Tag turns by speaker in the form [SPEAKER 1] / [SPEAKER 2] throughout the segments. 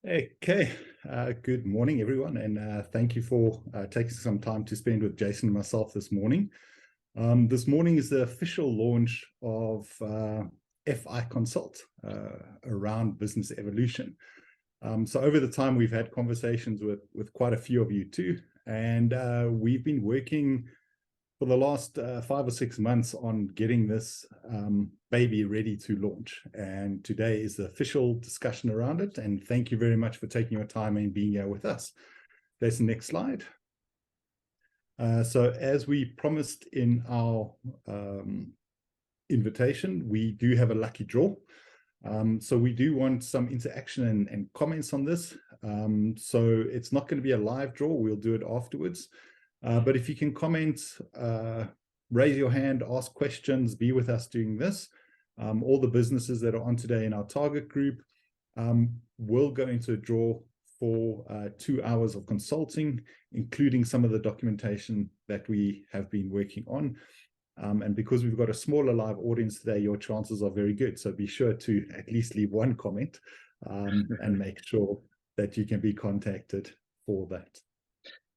[SPEAKER 1] Okay, good morning, everyone, and thank you for taking some time to spend with Jason and myself this morning. This morning is the official launch of FI Consult around business evolution. So over the time, we've had conversations with quite a few of you too, and we've been working for the last 5 or 6 months on getting this baby ready to launch. And today is the official discussion around it. And thank you very much for taking your time and being here with us. There's the next slide. So as we promised in our invitation, we do have a lucky draw. So we do want some interaction and comments on this. So it's not going to be a live draw. We'll do it afterwards. But if you can comment, raise your hand, ask questions, be with us doing this. All the businesses that are on today in our target group will go into a draw for 2 hours of consulting, including some of the documentation that we have been working on. And because we've got a smaller live audience today, your chances are very good. So be sure to at least leave one comment and make sure that you can be contacted for that.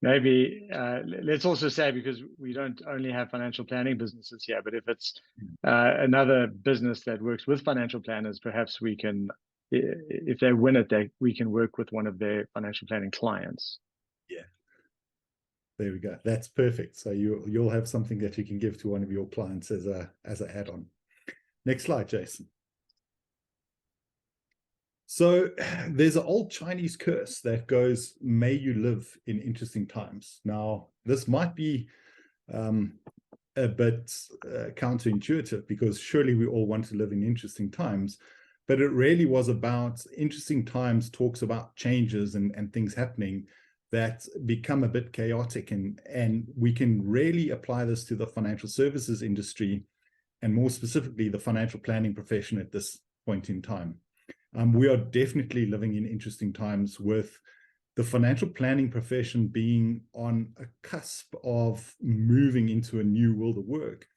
[SPEAKER 2] Maybe let's also say, because we don't only have financial planning businesses here, but if it's another business that works with financial planners, perhaps we can, if they win it, we can work with one of their financial planning clients.
[SPEAKER 1] Yeah, there we go. That's perfect. So you'll have something that you can give to one of your clients as an add-on. Next slide, Jason. So there's an old Chinese curse that goes, may you live in interesting times. Now, this might be a bit counterintuitive, because surely we all want to live in interesting times, but it really was about interesting times, talks about changes and things happening that become a bit chaotic. And we can really apply this to the financial services industry, and more specifically, the financial planning profession at this point in time. We are definitely living in interesting times, with the financial planning profession being on a cusp of moving into a new world of work.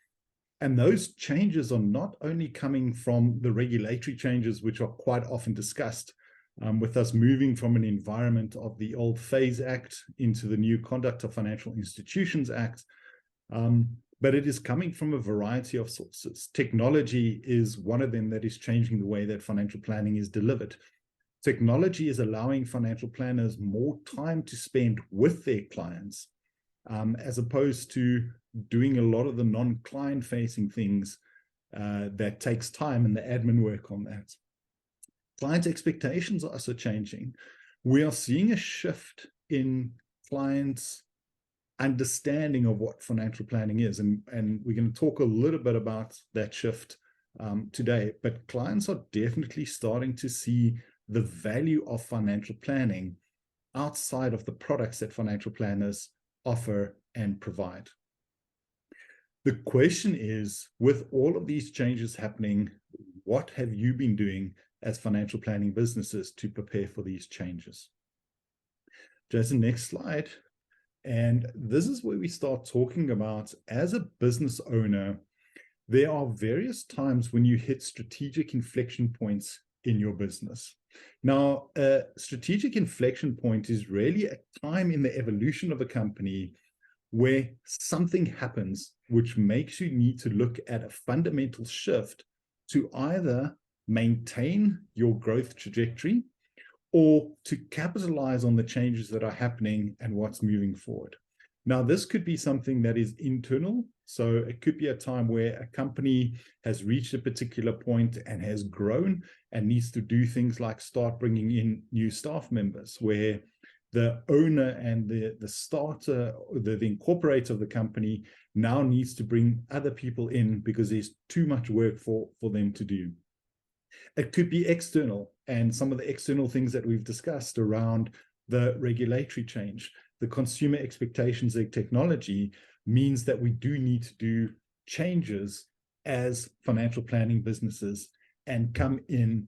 [SPEAKER 1] And those changes are not only coming from the regulatory changes, which are quite often discussed, with us moving from an environment of the old FASE Act into the new Conduct of Financial Institutions Act, but it is coming from a variety of sources. Technology is one of them that is changing the way that financial planning is delivered. Technology is allowing financial planners more time to spend with their clients, as opposed to doing a lot of the non-client facing things that takes time and the admin work on that. Client expectations are also changing. We are seeing a shift in clients' understanding of what financial planning is, and we're going to talk a little bit about that shift today. But clients are definitely starting to see the value of financial planning outside of the products that financial planners offer and provide. The question is, with all of these changes happening, what have you been doing as financial planning businesses to prepare for these changes? Jason, next slide. And this is where we start talking about, as a business owner, there are various times when you hit strategic inflection points in your business. Now, a strategic inflection point is really a time in the evolution of a company where something happens which makes you need to look at a fundamental shift to either maintain your growth trajectory or to capitalize on the changes that are happening and what's moving forward. Now, this could be something that is internal. So it could be a time where a company has reached a particular point and has grown and needs to do things like start bringing in new staff members, where the owner and the starter, the incorporator of the company now needs to bring other people in because there's too much work for them to do. It could be external, and some of the external things that we've discussed around the regulatory change, the consumer expectations of technology, means that we do need to do changes as financial planning businesses and come in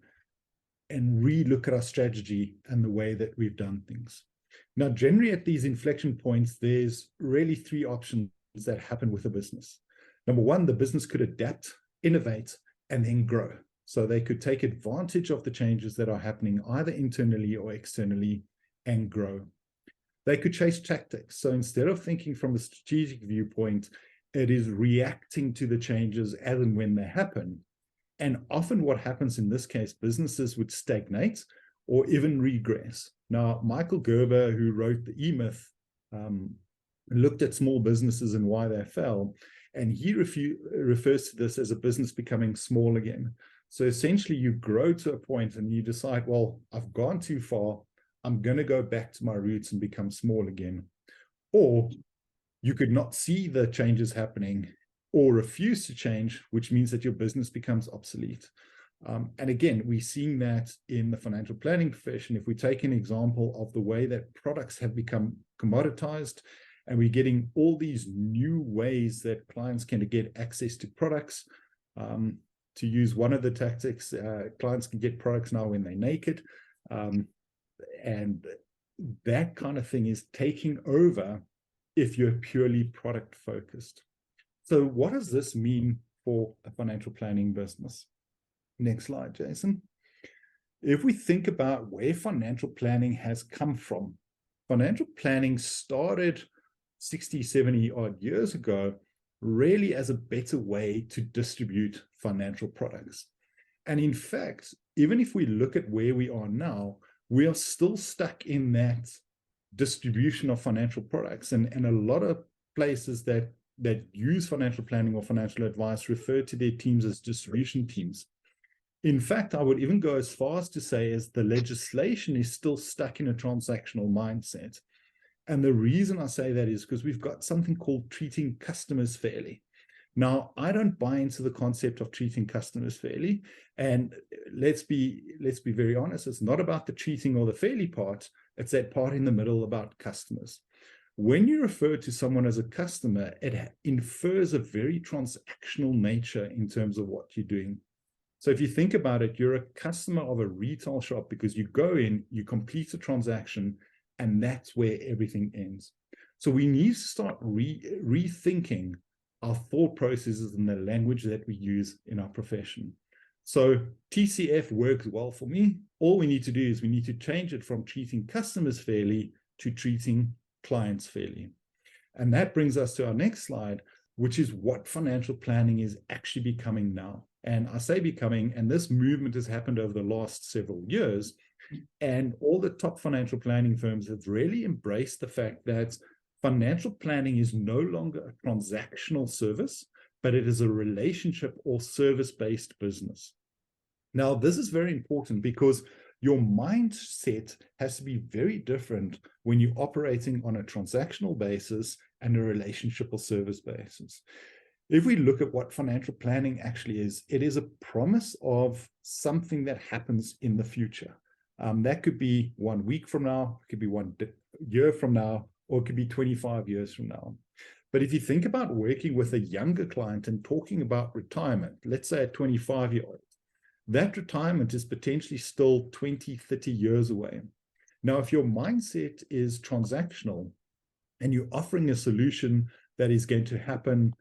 [SPEAKER 1] and re-look at our strategy and the way that we've done things. Now, generally at these inflection points, there's really 3 options that happen with a business. Number one, the business could adapt, innovate, and then grow. So they could take advantage of the changes that are happening either internally or externally and grow. They could chase tactics. So instead of thinking from a strategic viewpoint, it is reacting to the changes as and when they happen. And often what happens in this case, businesses would stagnate or even regress. Now, Michael Gerber, who wrote the E-Myth, looked at small businesses and why they fell, and he refers to this as a business becoming small again. So essentially you grow to a point and you decide, well, I've gone too far, I'm going to go back to my roots and become small again. Or you could not see the changes happening or refuse to change, which means that your business becomes obsolete. And again, we're seeing that in the financial planning profession. If we take an example of the way that products have become commoditized, and we're getting all these new ways that clients can get access to products. To use one of the tactics, clients can get products now when they're naked. And that kind of thing is taking over if you're purely product focused. So what does this mean for a financial planning business? Next slide, Jason. If we think about where financial planning has come from, financial planning started 60, 70 odd years ago, really as a better way to distribute financial products. And in fact, even if we look at where we are now, we are still stuck in that distribution of financial products. And a lot of places that use financial planning or financial advice refer to their teams as distribution teams. In fact, I would even go as far as to say as the legislation is still stuck in a transactional mindset. And the reason I say that is because we've got something called treating customers fairly. Now, I don't buy into the concept of treating customers fairly. And let's be very honest, it's not about the treating or the fairly part, it's that part in the middle about customers. When you refer to someone as a customer, it infers a very transactional nature in terms of what you're doing. So if you think about it, you're a customer of a retail shop because you go in, you complete a transaction, and that's where everything ends. So we need to start rethinking our thought processes and the language that we use in our profession. So TCF works well for me. All we need to do is we need to change it from treating customers fairly to treating clients fairly. And that brings us to our next slide, which is what financial planning is actually becoming now. And I say becoming, and this movement has happened over the last several years. And all the top financial planning firms have really embraced the fact that financial planning is no longer a transactional service, but it is a relationship or service-based business. Now, this is very important because your mindset has to be very different when you're operating on a transactional basis and a relationship or service basis. If we look at what financial planning actually is, it is a promise of something that happens in the future. That could be 1 week from now, it could be 1 year from now, or it could be 25 years from now. But if you think about working with a younger client and talking about retirement, let's say a 25-year-old, that retirement is potentially still 20, 30 years away. Now, if your mindset is transactional and you're offering a solution that is going to happen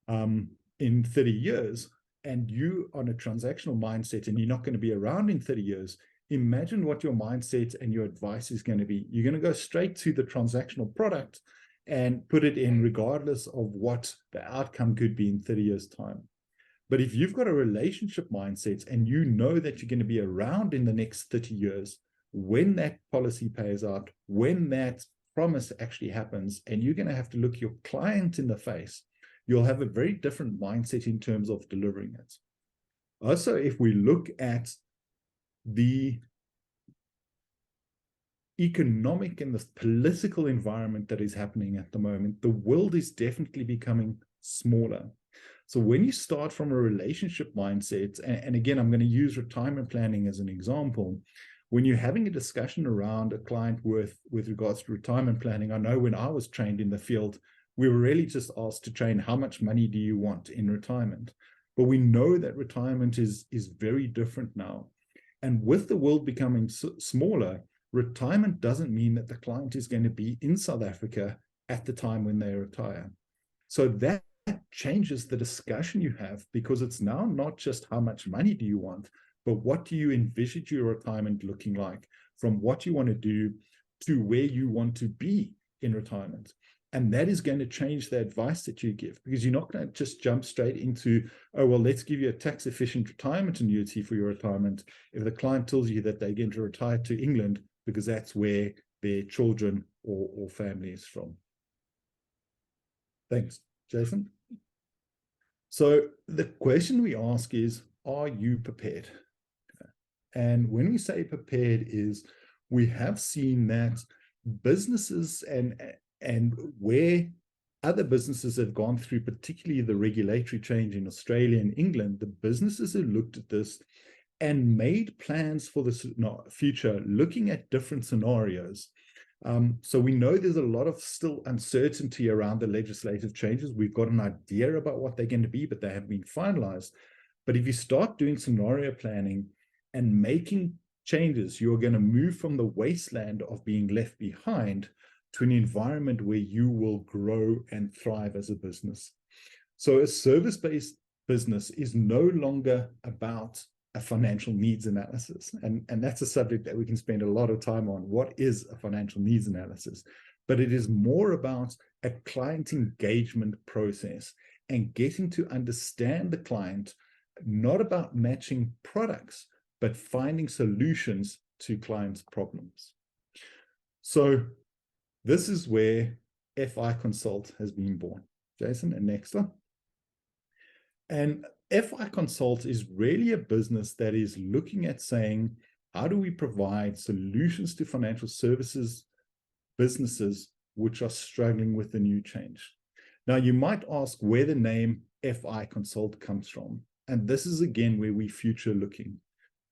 [SPEAKER 1] in 30 years, and you on a transactional mindset and you're not going to be around in 30 years, imagine what your mindset and your advice is going to be. You're going to go straight to the transactional product and put it in regardless of what the outcome could be in 30 years' time. But if you've got a relationship mindset and you know that you're going to be around in the next 30 years, when that policy pays out, when that promise actually happens, and you're going to have to look your client in the face, you'll have a very different mindset in terms of delivering it. Also, if we look at the economic and the political environment that is happening at the moment, the world is definitely becoming smaller. So when you start from a relationship mindset, and again, I'm going to use retirement planning as an example, when you're having a discussion around a client with regards to retirement planning, I know when I was trained in the field, we were really just asked to train how much money do you want in retirement. But we know that retirement is very different now. And with the world becoming smaller, retirement doesn't mean that the client is going to be in South Africa at the time when they retire. So that changes the discussion you have, because it's now not just how much money do you want, but what do you envisage your retirement looking like, from what you want to do to where you want to be in retirement. And that is going to change the advice that you give, because you're not going to just jump straight into, oh, well, let's give you a tax efficient retirement annuity for your retirement if the client tells you that they're going to retire to England because that's where their children or family is from. Thanks, Jason. So the question we ask is, are you prepared? And when we say prepared is, we have seen that businesses and where other businesses have gone through, particularly the regulatory change in Australia and England, the businesses have looked at this and made plans for the future, looking at different scenarios. So we know there's a lot of still uncertainty around the legislative changes. We've got an idea about what they're going to be, but they haven't been finalized. But if you start doing scenario planning and making changes, you're going to move from the wasteland of being left behind to an environment where you will grow and thrive as a business. So a service-based business is no longer about a financial needs analysis. And that's a subject that we can spend a lot of time on. What is a financial needs analysis? But it is more about a client engagement process and getting to understand the client, not about matching products, but finding solutions to clients' problems. So this is where FI Consult has been born. Jason, and next one. And FI Consult is really a business that is looking at saying, how do we provide solutions to financial services businesses which are struggling with the new change? Now, you might ask where the name FI Consult comes from. And this is, again, where we future looking.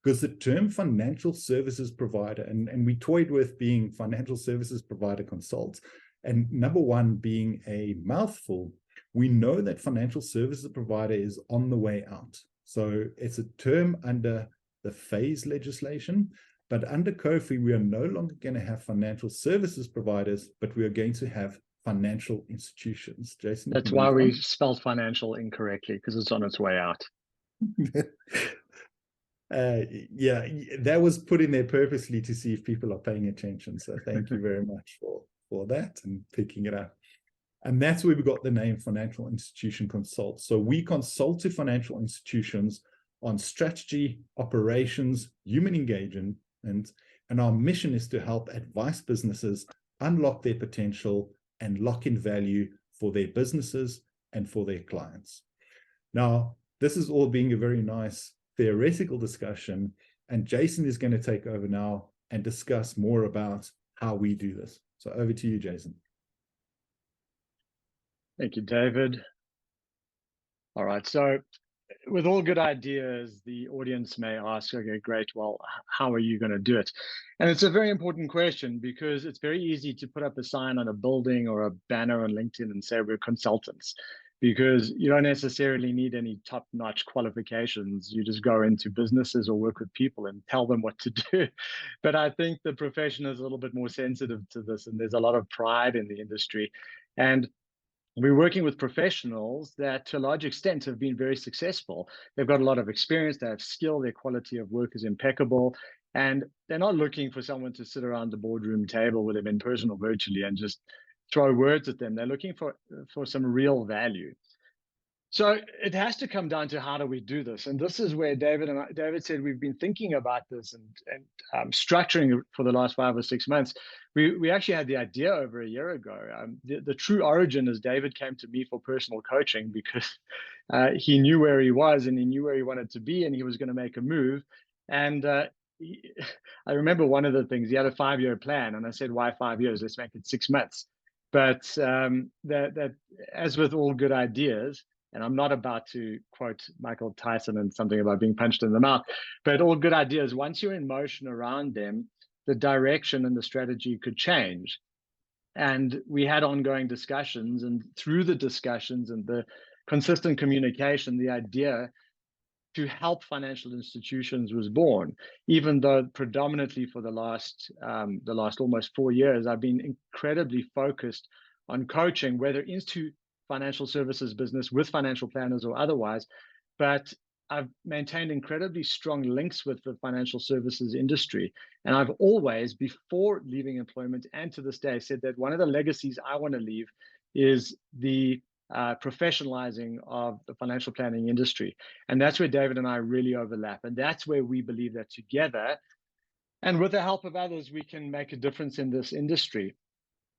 [SPEAKER 1] Because the term financial services provider, and we toyed with being financial services provider consult, and number one being a mouthful, we know that financial services provider is on the way out. So it's a term under the phase legislation, but under COFI, we are no longer going to have financial services providers, but we are going to have financial institutions. Jason?
[SPEAKER 2] That's why we spelled financial incorrectly, because it's on its way out.
[SPEAKER 1] Yeah, that was put in there purposely to see if people are paying attention. So thank you very much for that and picking it up. And that's where we got the name Financial Institution Consult. So we consult to financial institutions on strategy, operations, human engagement, and our mission is to help advice businesses unlock their potential and lock in value for their businesses and for their clients. Now, this is all being a very nice theoretical discussion, and Jason is going to take over now and discuss more about how we do this. So over to you, Jason.
[SPEAKER 2] Thank you, David. All right, so with all good ideas, the audience may ask, okay, great, well, how are you going to do it? And it's a very important question, because it's very easy to put up a sign on a building or a banner on LinkedIn and say we're consultants, because you don't necessarily need any top-notch qualifications. You just go into businesses or work with people and tell them what to do. But I think the profession is a little bit more sensitive to this, and there's a lot of pride in the industry. And we're working with professionals that, to a large extent, have been very successful. They've got a lot of experience, they have skill, their quality of work is impeccable, and they're not looking for someone to sit around the boardroom table with them in person or virtually and just throw words at them. They're looking for some real value. So it has to come down to, how do we do this? And this is where David said we've been thinking about this and structuring it for the last 5 or 6 months. We actually had the idea over a year ago. The true origin is David came to me for personal coaching because he knew where he was and he knew where he wanted to be, and he was going to make a move. And I remember one of the things, he had a 5-year plan, and I said, why 5 years? Let's make it 6 months. But that as with all good ideas, and I'm not about to quote Michael Tyson and something about being punched in the mouth, but all good ideas, once you're in motion around them, the direction and the strategy could change. And we had ongoing discussions, and through the discussions and the consistent communication, the idea to help financial institutions was born, even though predominantly for the last almost 4 years, I've been incredibly focused on coaching, whether into financial services business with financial planners or otherwise, but I've maintained incredibly strong links with the financial services industry. And I've always, before leaving employment and to this day, said that one of the legacies I want to leave is the professionalizing of the financial planning industry. And that's where David and I really overlap. And that's where we believe that together, and with the help of others, we can make a difference in this industry.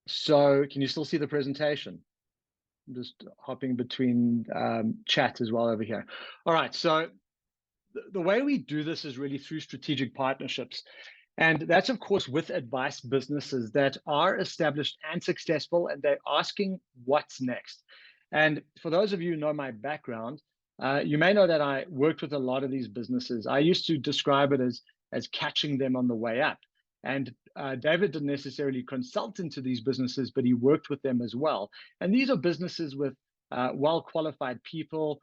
[SPEAKER 2] So can you still see the presentation? I'm just hopping between chat as well over here. All right, so the way we do this is really through strategic partnerships. And that's, of course, with advice businesses that are established and successful, and they're asking what's next. And for those of you who know my background, you may know that I worked with a lot of these businesses. I used to describe it as catching them on the way up. And David didn't necessarily consult into these businesses, but he worked with them as well. And these are businesses with well-qualified people,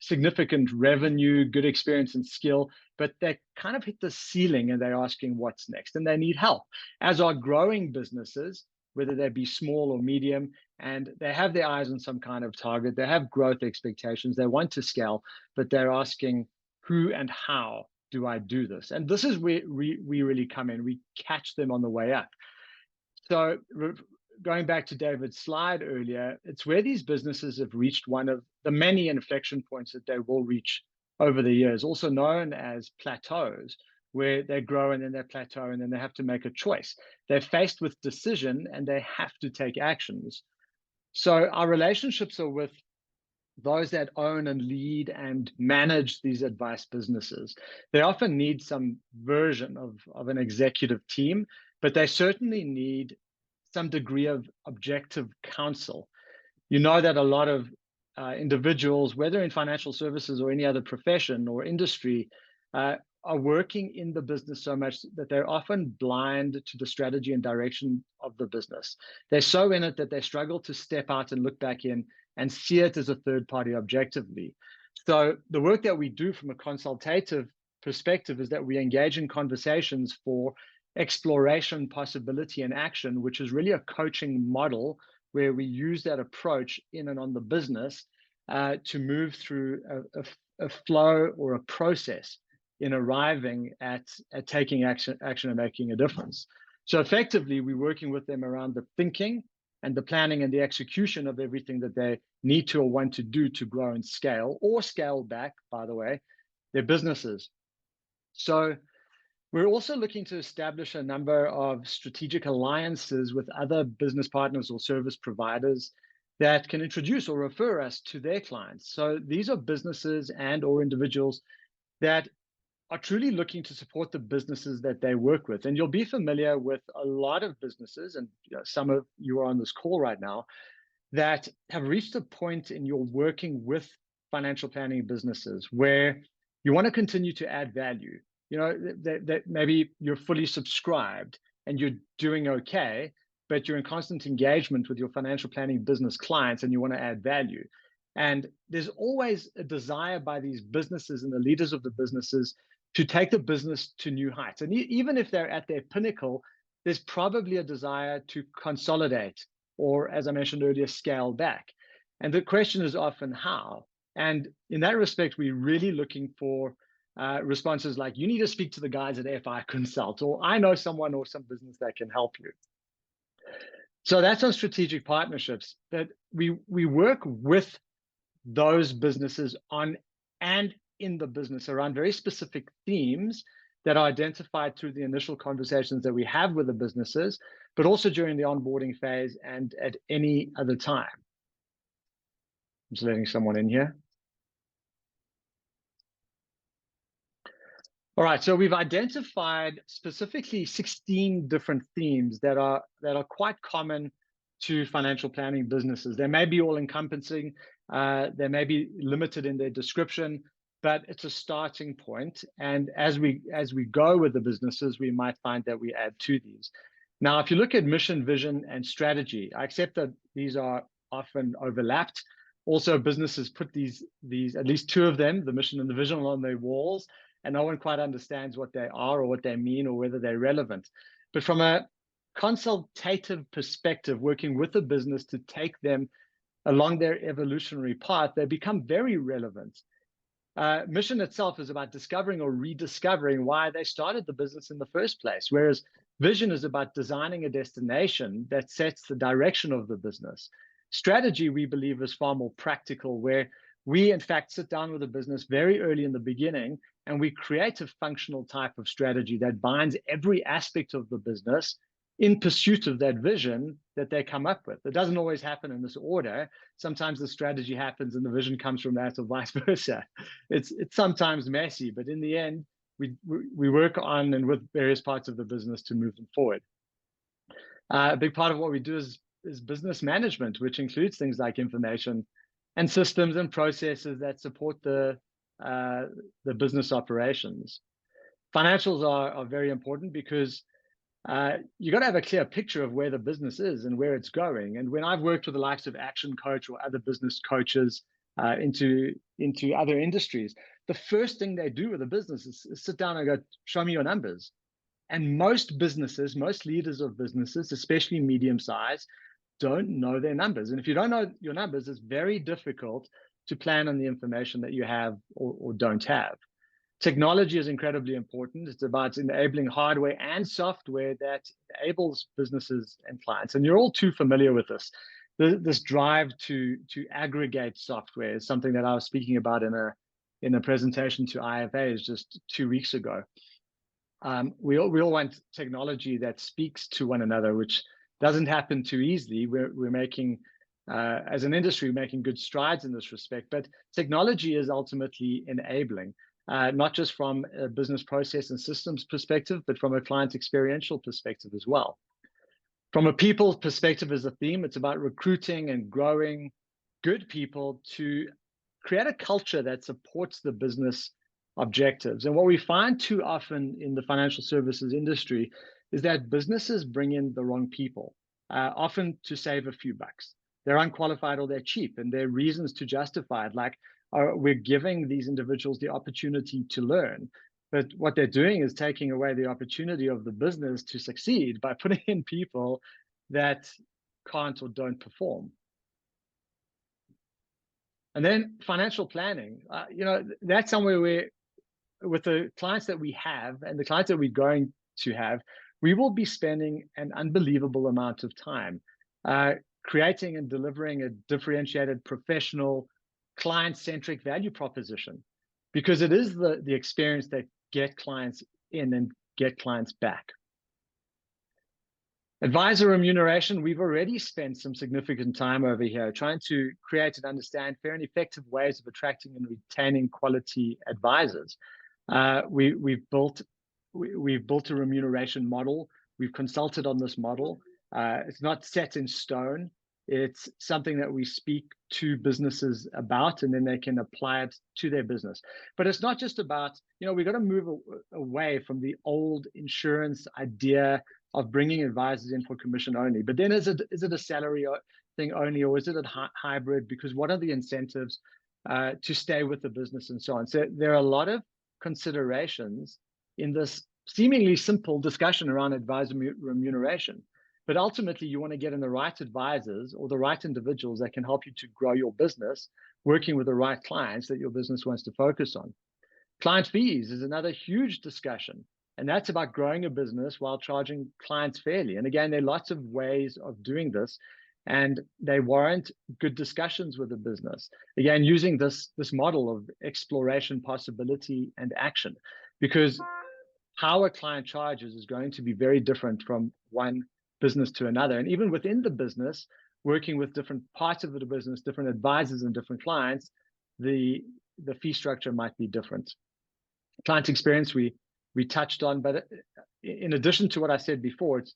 [SPEAKER 2] significant revenue, good experience and skill, but they kind of hit the ceiling and they're asking what's next, and they need help, as are growing businesses, whether they be small or medium, and they have their eyes on some kind of target. They have growth expectations. They want to scale, but they're asking who and how do I do this? And this is where we really come in. We catch them on the way up. So going back to David's slide earlier, it's where these businesses have reached one of the many inflection points that they will reach over the years, also known as plateaus, where they grow and then they plateau and then they have to make a choice. They're faced with decision and they have to take actions. So our relationships are with those that own and lead and manage these advice businesses. They often need some version of an executive team, but they certainly need some degree of objective counsel. You know that a lot of individuals, whether in financial services or any other profession or industry, are working in the business so much that they're often blind to the strategy and direction of the business. They're so in it that they struggle to step out and look back in and see it as a third party objectively. So the work that we do from a consultative perspective is that we engage in conversations for exploration, possibility, and action, which is really a coaching model where we use that approach in and on the business to move through a flow or a process in arriving at taking action and making a difference. So effectively, we're working with them around the thinking and the planning and the execution of everything that they need to or want to do to grow and scale, or scale back, by the way, their businesses. So we're also looking to establish a number of strategic alliances with other business partners or service providers that can introduce or refer us to their clients. So these are businesses and or individuals that are truly looking to support the businesses that they work with. And you'll be familiar with a lot of businesses, and some of you are on this call right now, that have reached a point in your working with financial planning businesses where you want to continue to add value. You know, that maybe you're fully subscribed and you're doing okay, but you're in constant engagement with your financial planning business clients and you want to add value. And there's always a desire by these businesses and the leaders of the businesses to take the business to new heights. And even if they're at their pinnacle, there's probably a desire to consolidate or, as I mentioned earlier, scale back. And the question is often how. And in that respect, we're really looking for responses like, you need to speak to the guys at FI Consult, or I know someone or some business that can help you. So that's on strategic partnerships, that we work with those businesses on and in the business around very specific themes that are identified through the initial conversations that we have with the businesses, but also during the onboarding phase and at any other time. I'm just letting someone in here. All right, so we've identified specifically 16 different themes that are quite common to financial planning businesses. They may be all-encompassing, they may be limited in their description, but it's a starting point. And as we go with the businesses, we might find that we add to these. Now, if you look at mission, vision, and strategy, I accept that these are often overlapped. Also, businesses put these at least two of them, the mission and the vision, on their walls, and no one quite understands what they are or what they mean or whether they're relevant. But from a consultative perspective, working with a business to take them along their evolutionary path, they become very relevant. Mission itself is about discovering or rediscovering why they started the business in the first place, whereas vision is about designing a destination that sets the direction of the business. Strategy, we believe, is far more practical, where we, in fact, sit down with a business very early in the beginning, and we create a functional type of strategy that binds every aspect of the business in pursuit of that vision that they come up with. It doesn't always happen in this order. Sometimes the strategy happens and the vision comes from that, or vice versa. It's sometimes messy, but in the end, we work on and with various parts of the business to move them forward. A big part of what we do is business management, which includes things like information and systems and processes that support the business operations. Financials are very important because you got to have a clear picture of where the business is and where it's going. And when I've worked with the likes of Action Coach or other business coaches into other industries, the first thing they do with a business is sit down and go, show me your numbers. And most businesses, most leaders of businesses, especially medium size, don't know their numbers. And if you don't know your numbers, it's very difficult to plan on the information that you have or don't have. Technology is incredibly important. It's about enabling hardware and software that enables businesses and clients. And you're all too familiar with this. This drive to aggregate software is something that I was speaking about in a presentation to IFAs just 2 weeks ago. We all want technology that speaks to one another, which doesn't happen too easily. We're making, as an industry, making good strides in this respect, but technology is ultimately enabling, not just from a business process and systems perspective, but from a client experiential perspective as well. From a people perspective as a theme, it's about recruiting and growing good people to create a culture that supports the business objectives. And what we find too often in the financial services industry is that businesses bring in the wrong people, often to save a few bucks. They're unqualified or they're cheap, and there are reasons to justify it, like we're giving these individuals the opportunity to learn. But what they're doing is taking away the opportunity of the business to succeed by putting in people that can't or don't perform. And then financial planning, that's somewhere where, with the clients that we have and the clients that we're going to have, we will be spending an unbelievable amount of time creating and delivering a differentiated, professional, client-centric value proposition, because it is the experience that get clients in and get clients back. Advisor remuneration, we've already spent some significant time over here trying to create and understand fair and effective ways of attracting and retaining quality advisors. We've built a remuneration model. We've consulted on this model. It's not set in stone. It's something that we speak to businesses about, and then they can apply it to their business. But it's not just about, we've got to move away from the old insurance idea of bringing advisors in for commission only. But then is it a salary thing only, or is it a hybrid? Because what are the incentives to stay with the business and so on? So there are a lot of considerations in this seemingly simple discussion around advisor remuneration. But ultimately, you want to get in the right advisors or the right individuals that can help you to grow your business, working with the right clients that your business wants to focus on. Client fees is another huge discussion. And that's about growing a business while charging clients fairly. And again, there are lots of ways of doing this, and they warrant good discussions with the business. Again, using this model of exploration, possibility, and action, because how a client charges is going to be very different from one business to another. And even within the business, working with different parts of the business, different advisors and different clients, the fee structure might be different. Client experience, we touched on, but in addition to what I said before, it's,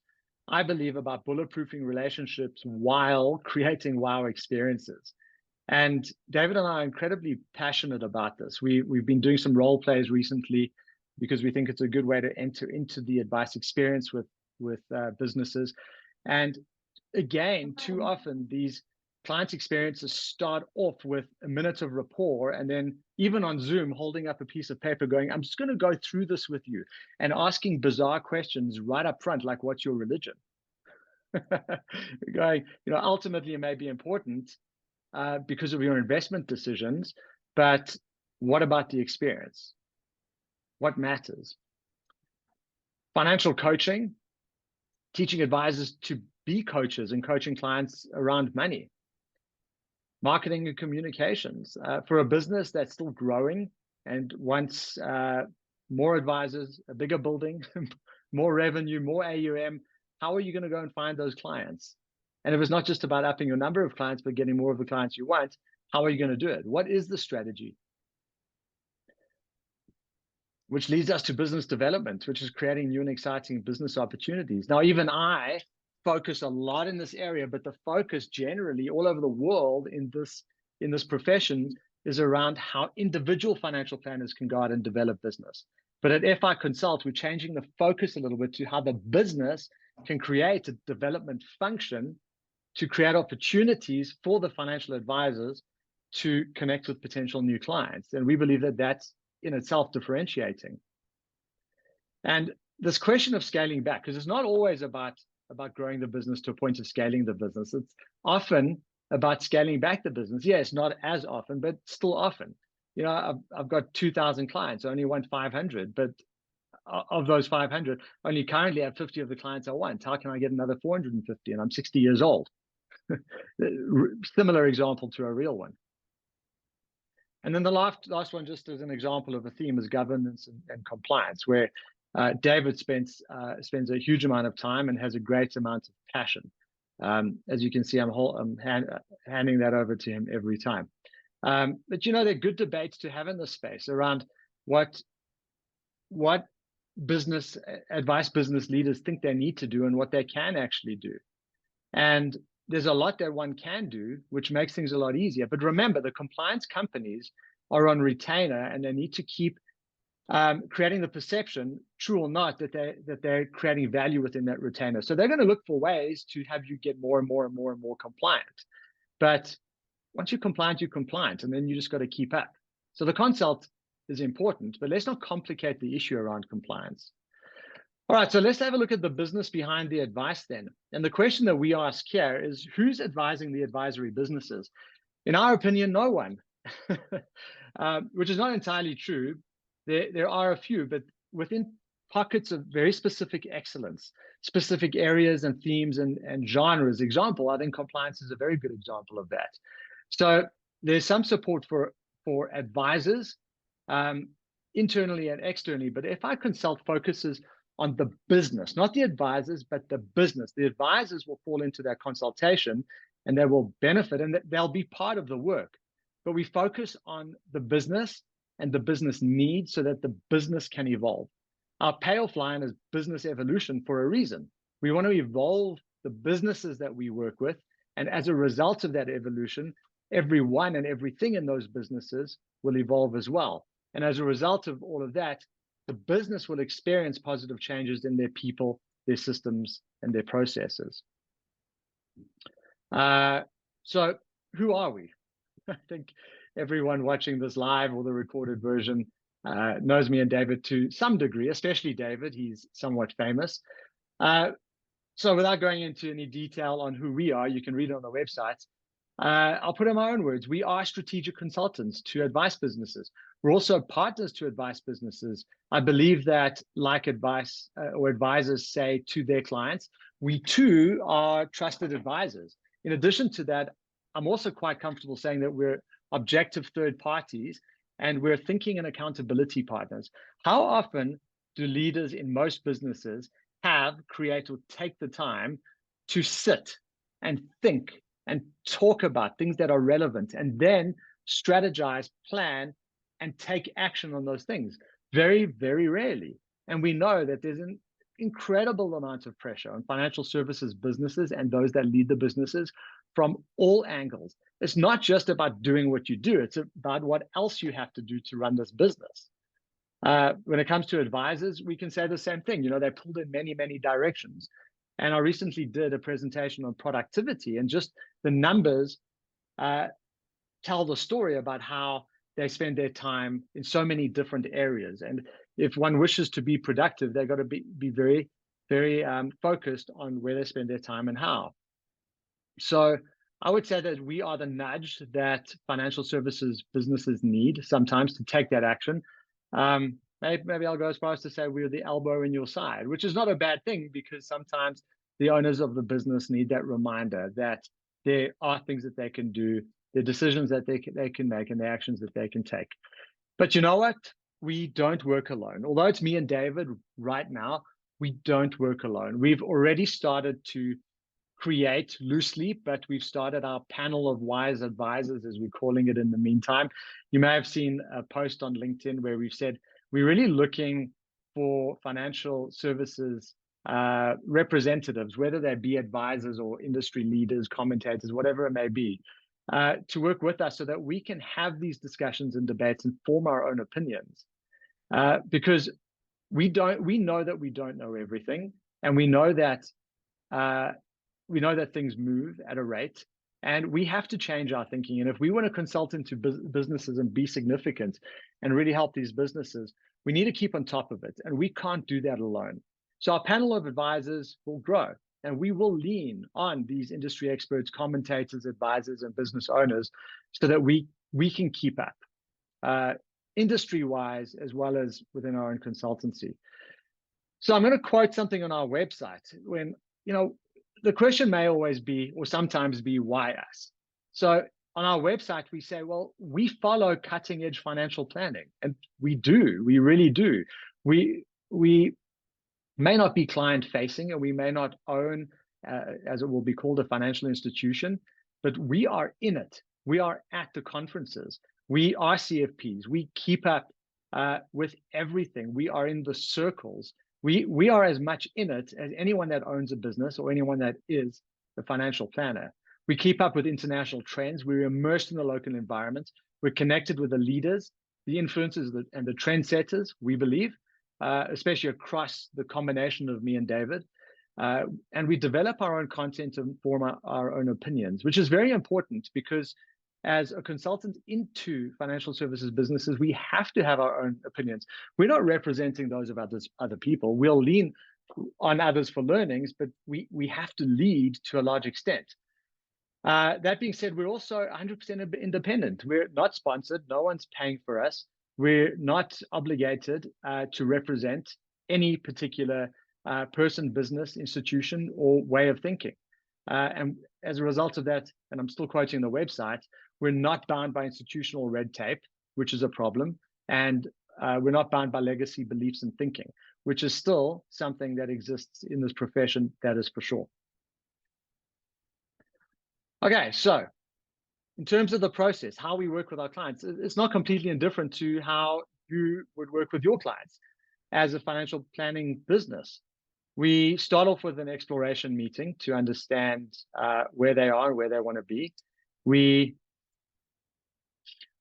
[SPEAKER 2] I believe, about bulletproofing relationships while creating wow experiences. And David and I are incredibly passionate about this. We've been doing some role plays recently because we think it's a good way to enter into the advice experience with businesses. And again, too often these client experiences start off with a minute of rapport, and then even on Zoom, holding up a piece of paper going, I'm just going to go through this with you, and asking bizarre questions right up front, like, what's your religion? Going, ultimately it may be important, because of your investment decisions, but what about the experience? What matters? Financial coaching, teaching advisors to be coaches and coaching clients around money. Marketing and communications for a business that's still growing and wants more advisors, a bigger building, more revenue, more AUM. How are you going to go and find those clients? And if it's not just about upping your number of clients, but getting more of the clients you want, how are you going to do it? What is the strategy? Which leads us to business development, which is creating new and exciting business opportunities. Now, even I focus a lot in this area, but the focus generally all over the world in this profession is around how individual financial planners can go out and develop business. But at FI Consult, we're changing the focus a little bit to how the business can create a development function to create opportunities for the financial advisors to connect with potential new clients. And we believe that that's in itself differentiating. And this question of scaling back, because it's not always about growing the business to a point of scaling the business. It's often about scaling back the business. Yes, not as often, but still often. You know, I've got 2,000 clients, I only want 500, but of those 500, only currently have 50 of the clients I want. How can I get another 450? And I'm 60 years old. Similar example to a real one. And then the last one, just as an example of a theme, is governance and compliance, where David spends a huge amount of time and has a great amount of passion. As you can see, I'm handing that over to him every time. But you know, there are good debates to have in this space around what business leaders think they need to do and what they can actually do. And there's a lot that one can do, which makes things a lot easier. But remember, the compliance companies are on retainer, and they need to keep creating the perception, true or not, that they're creating value within that retainer. So they're going to look for ways to have you get more and more and more and more compliant. But once you're compliant, and then you just got to keep up. So the consult is important, but let's not complicate the issue around compliance. All right, so let's have a look at the business behind the advice then. And the question that we ask here is, who's advising the advisory businesses? In our opinion, no one, which is not entirely true. There are a few, but within pockets of very specific excellence, specific areas and themes and genres. Example, I think compliance is a very good example of that. So there's some support for advisors internally and externally, but FI Consult focuses on the business, not the advisors, but the business. The advisors will fall into that consultation and they will benefit and they'll be part of the work. But we focus on the business and the business needs so that the business can evolve. Our payoff line is business evolution for a reason. We want to evolve the businesses that we work with. And as a result of that evolution, everyone and everything in those businesses will evolve as well. And as a result of all of that, the business will experience positive changes in their people, their systems, and their processes. So who are we? I think everyone watching this live or the recorded version knows me and David to some degree, especially David. He's somewhat famous. So without going into any detail on who we are, you can read it on the website. I'll put in my own words. We are strategic consultants to advice businesses. We're also partners to advice businesses. I believe that, like advice or advisors say to their clients, we too are trusted advisors. In addition to that, I'm also quite comfortable saying that we're objective third parties and we're thinking and accountability partners. How often do leaders in most businesses create or take the time to sit and think and talk about things that are relevant and then strategize, plan, and take action on those things? Very, very rarely. And we know that there's an incredible amount of pressure on financial services businesses and those that lead the businesses from all angles. It's not just about doing what you do, it's about what else you have to do to run this business. When it comes to advisors, we can say the same thing. You know, they're pulled in many, many directions. And I recently did a presentation on productivity, and just the numbers tell the story about how they spend their time in so many different areas. And if one wishes to be productive, they've got to be very, very focused on where they spend their time and how. So I would say that we are the nudge that financial services businesses need sometimes to take that action. Maybe I'll go as far as to say we're the elbow in your side, which is not a bad thing, because sometimes the owners of the business need that reminder that there are things that they can do, the decisions that they can make, and the actions that they can take. But you know what? We don't work alone. Although it's me and David right now, we don't work alone. We've already started to create loosely, but we've started our panel of wise advisors, as we're calling it in the meantime. You may have seen a post on LinkedIn where we've said we're really looking for financial services representatives, whether they be advisors or industry leaders, commentators, whatever it may be, to work with us so that we can have these discussions and debates and form our own opinions. Because we know that we don't know everything, and we know that things move at a rate, and we have to change our thinking. And if we want to consult into businesses and be significant and really help these businesses, we need to keep on top of it, and we can't do that alone. So our panel of advisors will grow, and we will lean on these industry experts, commentators, advisors, and business owners so that we can keep up, industry-wise as well as within our own consultancy. So I'm going to quote something on our website. When, the question may always be, or sometimes be, why us? So on our website, we say, well, we follow cutting edge financial planning. And we do, we really do. We may not be client facing, and we may not own, as it will be called, a financial institution, but we are in it. We are at the conferences. We are CFPs. We keep up with everything. We are in the circles. We are as much in it as anyone that owns a business or anyone that is a financial planner. We keep up with international trends. We're immersed in the local environment. We're connected with the leaders, the influencers, and the trendsetters, we believe, especially across the combination of me and David. And we develop our own content and form our own opinions, which is very important, because as a consultant into financial services businesses, we have to have our own opinions. We're not representing those of other people. We'll lean on others for learnings, but we have to lead to a large extent. That being said, we're also 100% independent. We're not sponsored. No one's paying for us. We're not obligated to represent any particular person, business, institution, or way of thinking. And as a result of that, and I'm still quoting the website, we're not bound by institutional red tape, which is a problem. And we're not bound by legacy beliefs and thinking, which is still something that exists in this profession, that is for sure. Okay, so in terms of the process, how we work with our clients, it's not completely indifferent to how you would work with your clients as a financial planning business. We start off with an exploration meeting to understand where they are and where they want to be. We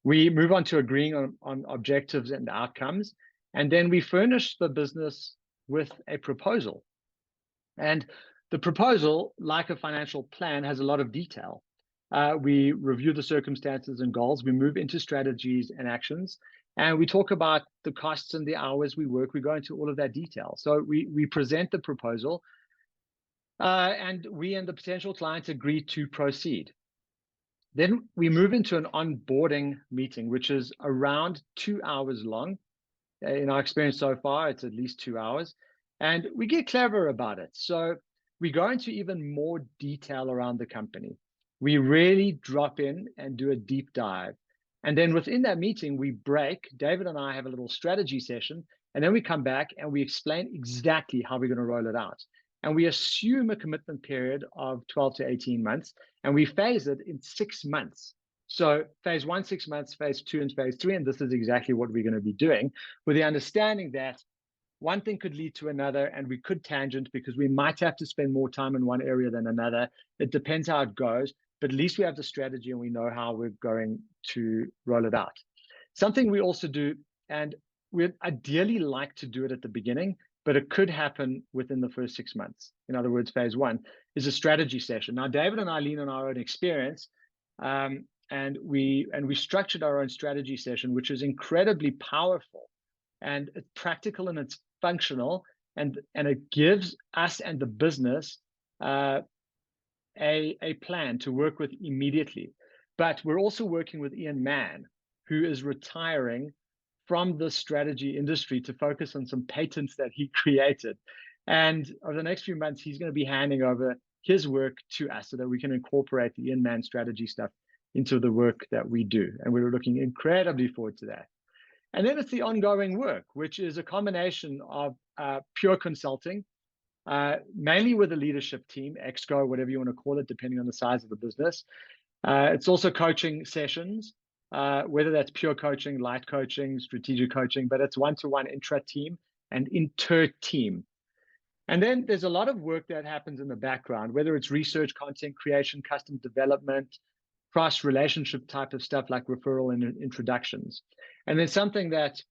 [SPEAKER 2] move on to agreeing on objectives and outcomes, and then we furnish the business with a proposal. And the proposal, like a financial plan, has a lot of detail. We review the circumstances and goals. We move into strategies and actions, and we talk about the costs and the hours we work. We go into all of that detail. So we present the proposal, and we and the potential clients agree to proceed. Then we move into an onboarding meeting, which is around 2 hours long. In our experience so far, it's at least 2 hours. And we get clever about it. So we go into even more detail around the company. We really drop in and do a deep dive. And then within that meeting, we break. David and I have a little strategy session, and then we come back and we explain exactly how we're going to roll it out. And we assume a commitment period of 12 to 18 months, and we phase it in 6 months. So phase 1, 6 months, phase 2, and phase 3, and this is exactly what we're going to be doing, with the understanding that one thing could lead to another, and we could tangent because we might have to spend more time in one area than another. It depends how it goes, but at least we have the strategy and we know how we're going to roll it out. Something we also do, and we'd ideally like to do it at the beginning, but it could happen within the first 6 months. In other words, phase 1 is a strategy session. Now, David and I lean on our own experience, and we structured our own strategy session, which is incredibly powerful, and it's practical and it's functional, and it gives us and the business a a plan to work with immediately. But we're also working with Ian Mann, who is retiring from the strategy industry to focus on some patents that he created. And over the next few months, he's going to be handing over his work to us so that we can incorporate the Ian Mann strategy stuff into the work that we do. And we're looking incredibly forward to that. And then it's the ongoing work, which is a combination of pure consulting, mainly with the leadership team, ExCo, whatever you want to call it, depending on the size of the business. It's also coaching sessions, whether that's pure coaching, light coaching, strategic coaching, but it's one-to-one intra-team and inter-team. And then there's a lot of work that happens in the background, whether it's research, content creation, custom development, cross-relationship type of stuff like referral and introductions. And then something that,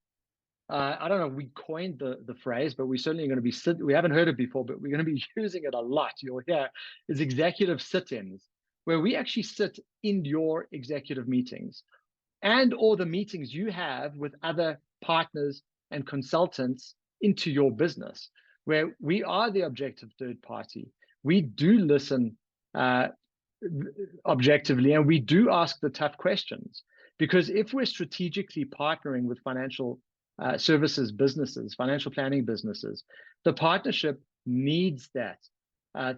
[SPEAKER 2] I don't know if we coined the phrase, but we're certainly going to be, we haven't heard it before, but we're going to be using it a lot, you'll hear, is executive sit-ins, where we actually sit in your executive meetings and or the meetings you have with other partners and consultants into your business, where we are the objective third party. We do listen objectively, and we do ask the tough questions. Because if we're strategically partnering with financial services businesses, financial planning businesses, the partnership needs that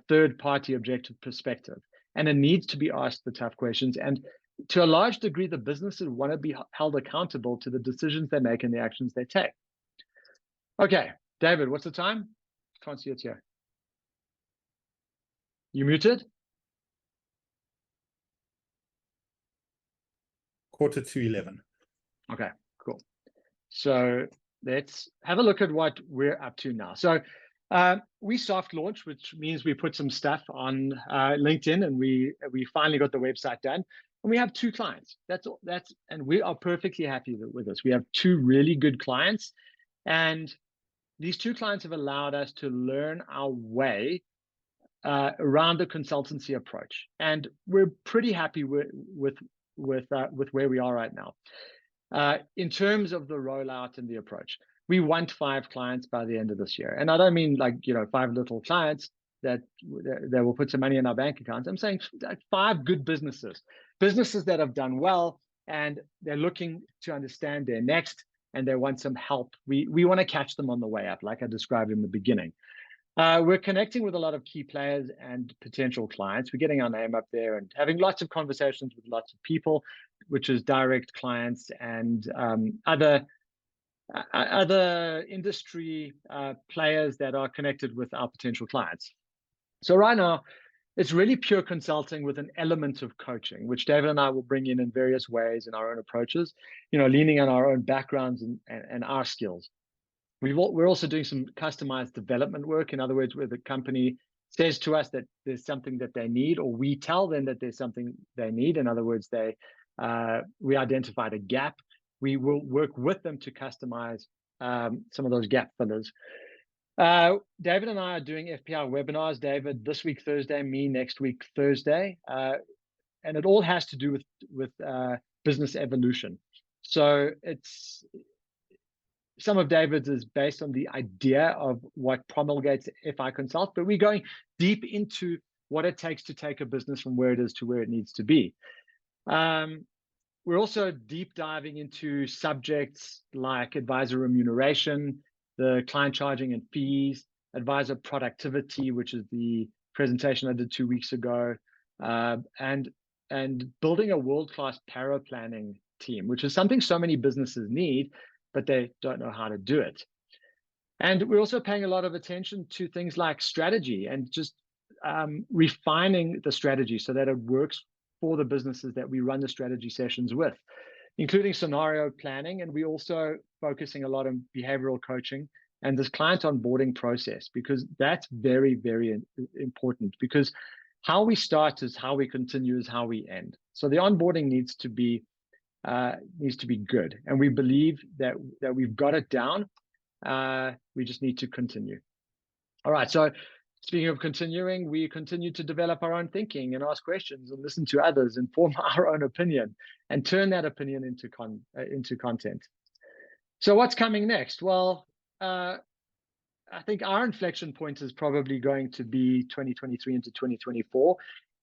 [SPEAKER 2] third-party objective perspective, and it needs to be asked the tough questions. And to a large degree, the businesses want to be held accountable to the decisions they make and the actions they take. Okay, David, what's the time? Can't see it here. You muted?
[SPEAKER 1] 11:45.
[SPEAKER 2] Okay, cool. So let's have a look at what we're up to now. So we soft launched, which means we put some stuff on LinkedIn, and we finally got the website done. And we have 2 clients. And we are perfectly happy with this. We have 2 really good clients, and these 2 clients have allowed us to learn our way around the consultancy approach, and we're pretty happy with where we are right now. In terms of the rollout and the approach, we want 5 clients by the end of this year, and I don't mean like 5 little clients that will put some money in our bank accounts. I'm saying 5 good businesses that have done well, and they're looking to understand their next, and they want some help. We want to catch them on the way up, like I described in the beginning. We're connecting with a lot of key players and potential clients. We're getting our name up there and having lots of conversations with lots of people, which is direct clients and other industry players that are connected with our potential clients. So right now, it's really pure consulting with an element of coaching, which David and I will bring in various ways in our own approaches, leaning on our own backgrounds and our skills. We're also doing some customized development work. In other words, where the company says to us that there's something that they need, or we tell them that there's something they need. In other words, we identified a gap. We will work with them to customize some of those gap fillers. David and I are doing FPR webinars. David this week Thursday, me next week Thursday, and it all has to do with business evolution. So some of David's is based on the idea of what promulgates FI Consult, but we're going deep into what it takes to take a business from where it is to where it needs to be. We're also deep diving into subjects like advisor remuneration, the client charging and fees, advisor productivity, which is the presentation I did 2 weeks ago, and building a world-class paraplanning team, which is something so many businesses need, but they don't know how to do it. And we're also paying a lot of attention to things like strategy and just refining the strategy so that it works for the businesses that we run the strategy sessions with, including scenario planning. And we're also focusing a lot on behavioral coaching and this client onboarding process, because that's very, very important, because how we start is how we continue is how we end. So the onboarding needs to be good, and we believe that we've got it down. We just need to continue. All right, so speaking of continuing, we continue to develop our own thinking and ask questions and listen to others and form our own opinion and turn that opinion into content. So what's coming next? Well, I think our inflection point is probably going to be 2023 into 2024.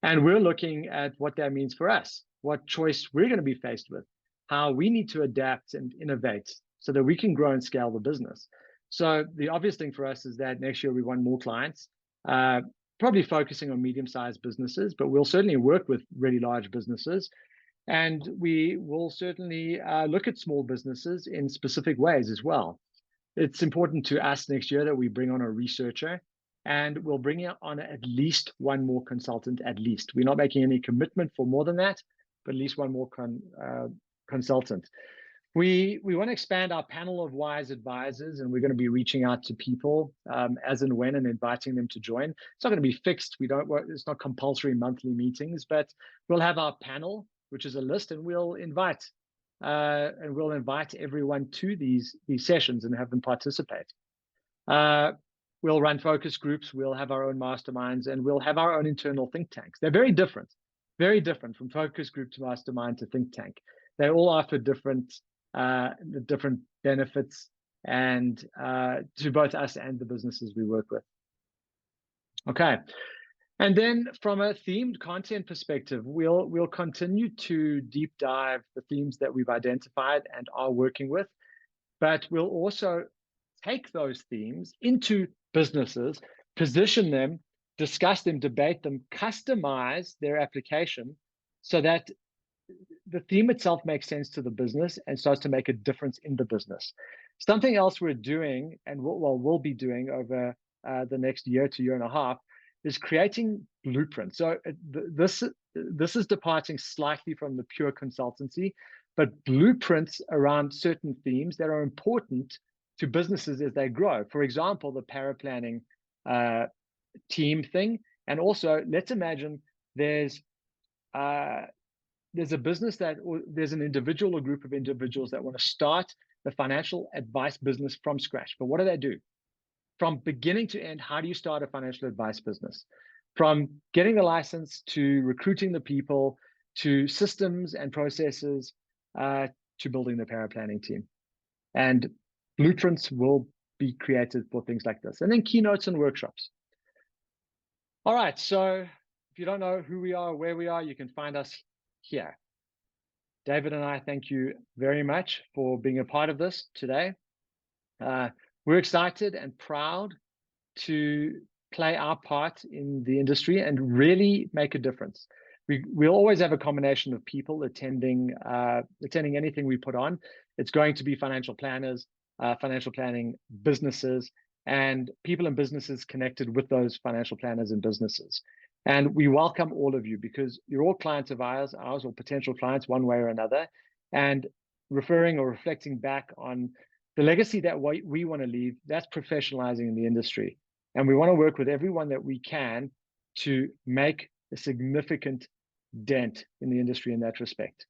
[SPEAKER 2] And we're looking at what that means for us, what choice we're going to be faced with, how we need to adapt and innovate so that we can grow and scale the business. So the obvious thing for us is that next year we want more clients, probably focusing on medium-sized businesses, but we'll certainly work with really large businesses. And we will certainly look at small businesses in specific ways as well. It's important to us next year that we bring on a researcher, and we'll bring on at least one more consultant, at least. We're not making any commitment for more than that, but at least one more consultant. We want to expand our panel of wise advisors, and we're going to be reaching out to people as and when and inviting them to join. It's not going to be fixed. It's not compulsory monthly meetings, but we'll have our panel, which is a list, and we'll invite everyone to these sessions and have them participate. We'll run focus groups, we'll have our own masterminds, and we'll have our own internal think tanks. They're very different from focus group to mastermind to think tank. They all offer different benefits and to both us and the businesses we work with. Okay. And then from a themed content perspective, we'll continue to deep dive the themes that we've identified and are working with, but we'll also take those themes into businesses, position them, discuss them, debate them, customize their application so that the theme itself makes sense to the business and starts to make a difference in the business. Something else we're doing, and we'll be doing over the next year to year and a half, is creating blueprints. So this is departing slightly from the pure consultancy, but blueprints around certain themes that are important to businesses as they grow. For example, the paraplanning team thing. And also, let's imagine there's a business there's an individual or group of individuals that want to start the financial advice business from scratch. But what do? From beginning to end, how do you start a financial advice business? From getting the license to recruiting the people, to systems and processes, to building the paraplanning team. And blueprints will be created for things like this. And then keynotes and workshops. All right, so if you don't know who we are, where we are, you can find us here. David and I thank you very much for being a part of this today. We're excited and proud to play our part in the industry and really make a difference. We'll always have a combination of people attending anything we put on. It's going to be financial planners, financial planning businesses, and people and businesses connected with those financial planners and businesses. And we welcome all of you because you're all clients of ours or potential clients one way or another, and referring or reflecting back on the legacy that we want to leave, that's professionalizing in the industry. And we want to work with everyone that we can to make a significant dent in the industry in that respect.